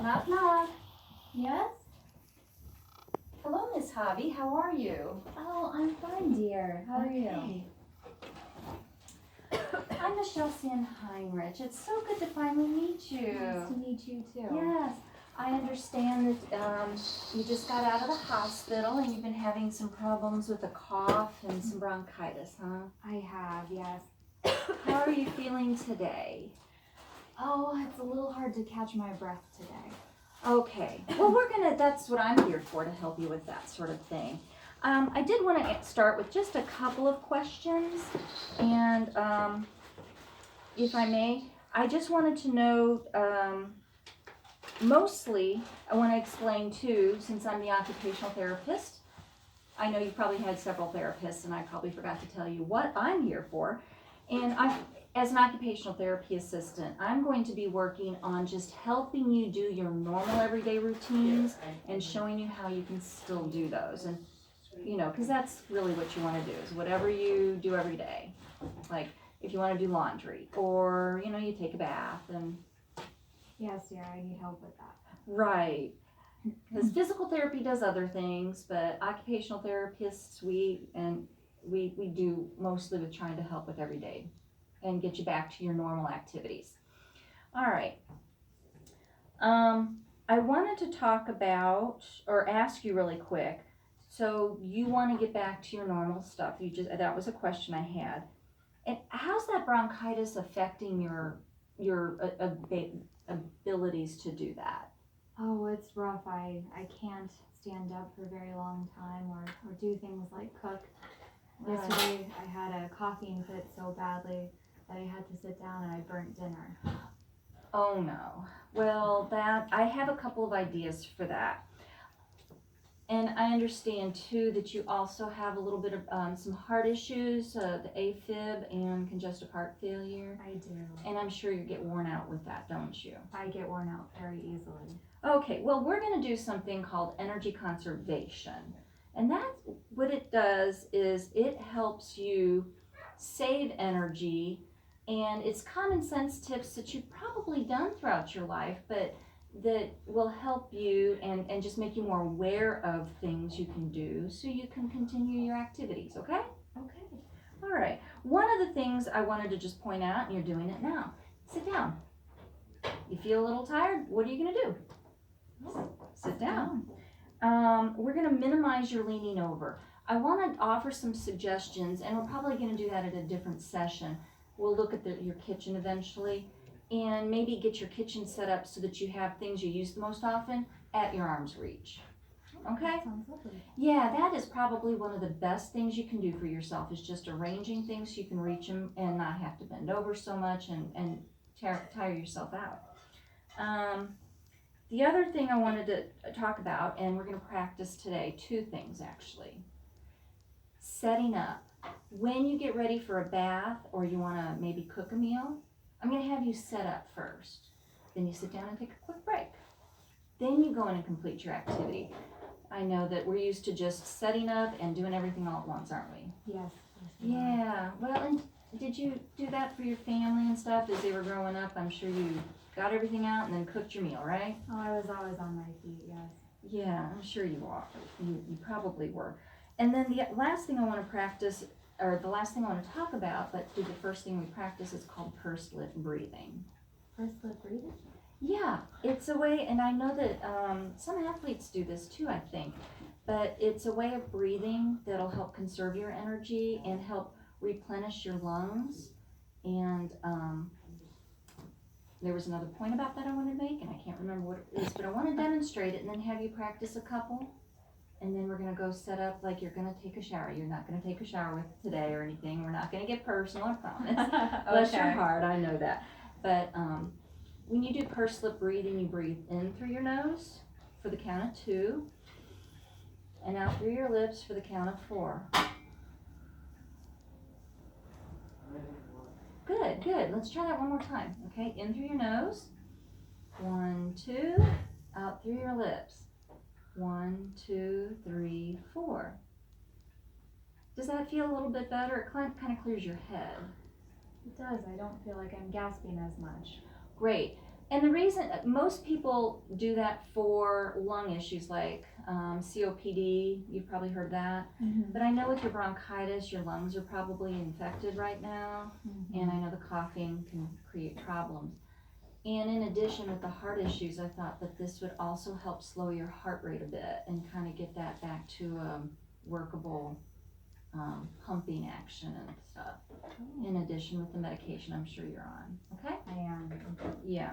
Knock, knock. Yes? Hello, Miss Hobby. How are you? Oh, I'm fine, dear. How are you? Okay. I'm Michelle Heinrich. It's so good to finally meet you. Nice to meet you, too. Yes, I understand that you just got out of the hospital and you've been having some problems with a cough and some bronchitis, huh? I have, yes. How are you feeling today? Oh, it's a little hard to catch my breath today. Okay, well that's what I'm here for, to help you with that sort of thing. I did want to start with just a couple of questions, and if I may, I just wanted to know, mostly, I want to explain too, since I'm the occupational therapist, I know you probably had several therapists, and I probably forgot to tell you what I'm here for. And as an occupational therapy assistant, I'm going to be working on just helping you do your normal everyday routines and showing you how you can still do those. And, because that's really what you want to do, is whatever you do every day. Like, if you want to do laundry, or, you take a bath, and... Yes, dear, I need help with that. Right. Because physical therapy does other things, but occupational therapists, we do mostly with trying to help with every day and get you back to your normal activities. All right. I wanted to talk about, or ask you really quick, so you want to get back to your normal stuff. That was a question I had. And how's that bronchitis affecting your abilities to do that? Oh, it's rough. I can't stand up for a very long time or do things like cook. Right. Yesterday, I had a coughing fit so badly that I had to sit down and I burnt dinner. Oh no. Well, I have a couple of ideas for that. And I understand too that you also have a little bit of some heart issues, the AFib and congestive heart failure. I do. And I'm sure you get worn out with that, don't you? I get worn out very easily. Okay, well, we're going to do something called energy conservation. And that's what it does, is it helps you save energy, and it's common sense tips that you've probably done throughout your life, but that will help you and just make you more aware of things you can do so you can continue your activities, okay? Okay. All right. One of the things I wanted to just point out, and you're doing it now, sit down. You feel a little tired? What are you going to do? Sit down. We're going to minimize your leaning over. I want to offer some suggestions, and we're probably going to do that at a different session. We'll look at your kitchen eventually, and maybe get your kitchen set up so that you have things you use the most often at your arm's reach. Okay? That sounds lovely. Yeah, that is probably one of the best things you can do for yourself, is just arranging things so you can reach them and not have to bend over so much and tire yourself out. The other thing I wanted to talk about, and we're going to practice today, two things actually. Setting up. When you get ready for a bath or you want to maybe cook a meal, I'm going to have you set up first. Then you sit down and take a quick break. Then you go in and complete your activity. I know that we're used to just setting up and doing everything all at once, aren't we? Yes. Yeah. Well, and did you do that for your family and stuff as they were growing up? I'm sure you got everything out and then cooked your meal, right? Oh, I was always on my feet, yes. Yeah, I'm sure you are. You probably were. And then the last thing I want to practice, or the last thing I want to talk about, but do the first thing we practice, is called pursed lip breathing. Pursed lip breathing? Yeah, it's a way, and I know that some athletes do this too, I think, but it's a way of breathing that'll help conserve your energy and help replenish your lungs. And there was another point about that I wanted to make, and I can't remember what it is, but I want to demonstrate it and then have you practice a couple. And then we're going to go set up like you're going to take a shower. You're not going to take a shower with today or anything. We're not going to get personal, I promise. Bless your heart, I know that. But when you do pursed lip breathing, you breathe in through your nose for the count of 2, and out through your lips for the count of 4. Good, good. Let's try that one more time. Okay, in through your nose. 1, 2. Out through your lips. 1, 2, 3, 4. Does that feel a little bit better? It kind of clears your head. It does. I don't feel like I'm gasping as much. Great. And the reason, most people do that for lung issues like COPD, you've probably heard that. But I know with your bronchitis, your lungs are probably infected right now, and I know the coughing can create problems. And in addition, with the heart issues, I thought that this would also help slow your heart rate a bit and kind of get that back to a workable pumping action and stuff. In addition with the medication I'm sure you're on, okay? I am. Yeah.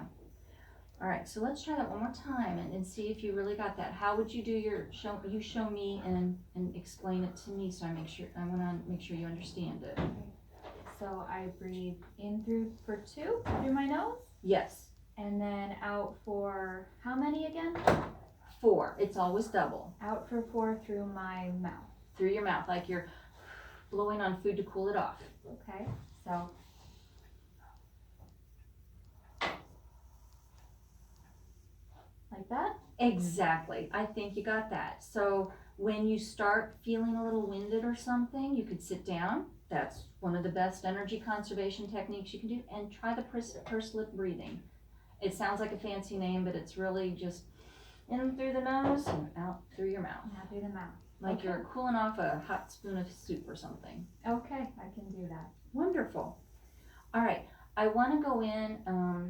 All right, so let's try that one more time and see if you really got that. How would you do your you show me and explain it to me, so I want to make sure you understand it. So I breathe in for 2 through my nose, Yes. and then out for how many again? 4. It's always double. Out for 4 through my mouth. Through your mouth, like you're blowing on food to cool it off. Okay, so like that? Exactly. I think you got that. So when you start feeling a little winded or something, you could sit down. That's one of the best energy conservation techniques you can do. And try the pursed lip breathing. It sounds like a fancy name, but it's really just in through the nose and out through your mouth. Out through the mouth. Like Okay. you're cooling off a hot spoon of soup or something. Okay, I can do that. Wonderful. All right. I want to go in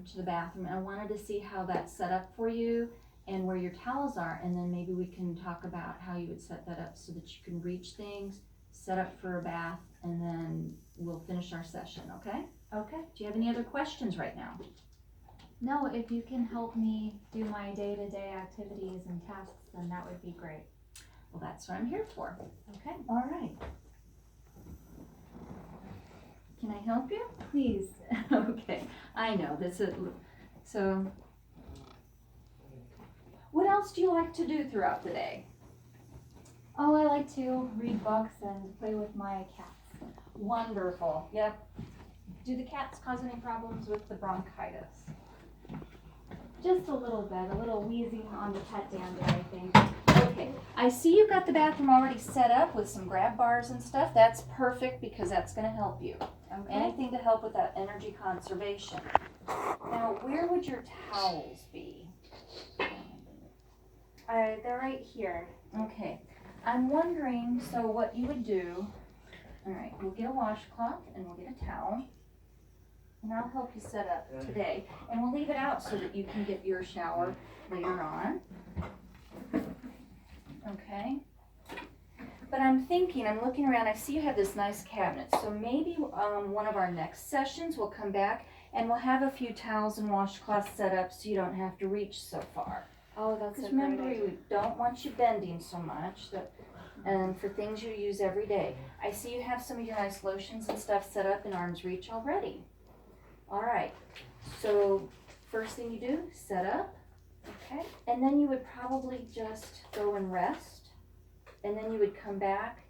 to the bathroom, and I wanted to see how that's set up for you and where your towels are, and then maybe we can talk about how you would set that up so that you can reach things, set up for a bath, and then we'll finish our session, okay? Okay. Do you have any other questions right now? No, if you can help me do my day-to-day activities and tasks, then that would be great. Well, that's what I'm here for. Okay. All right. Can I help you? Please. Okay, I know, this is, so. What else do you like to do throughout the day? Oh, I like to read books and play with my cats. Wonderful, yep. Do the cats cause any problems with the bronchitis? Just a little bit, a little wheezing on the pet dander, I think. Okay, I see you've got the bathroom already set up with some grab bars and stuff. That's perfect because that's gonna help you. Okay. Anything to help with that energy conservation. Now, where would your towels be? They're right here. Okay, I'm wondering, so what you would do, all right, we'll get a washcloth and we'll get a towel. And I'll help you set up today. And we'll leave it out so that you can get your shower later on. Okay? But I'm looking around, I see you have this nice cabinet. So maybe one of our next sessions we'll come back and we'll have a few towels and washcloths set up so you don't have to reach so far. Oh, that's Because a great remember, idea. we don't want you bending so much, and for things you use every day. I see you have some of your nice lotions and stuff set up in arm's reach already. All right, so first thing you do, set up, okay? And then you would probably just go and rest, and then you would come back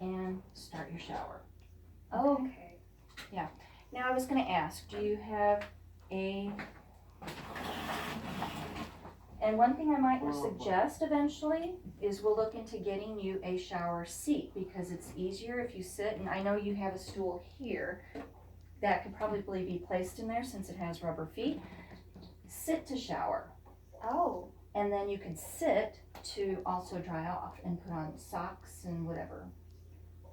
and start your shower. Okay. Now I was gonna ask, do you have and one thing I might suggest eventually is we'll look into getting you a shower seat because it's easier if you sit, and I know you have a stool here that could probably be placed in there since it has rubber feet. Sit to shower, Oh. and then you can sit to also dry off and put on socks and whatever.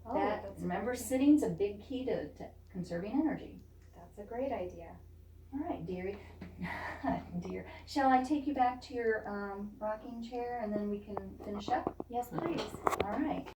Oh, Remember, sitting's a big key to conserving energy. That's a great idea. All right, dearie. Dear, shall I take you back to your rocking chair and then we can finish up? Yes, please. All right.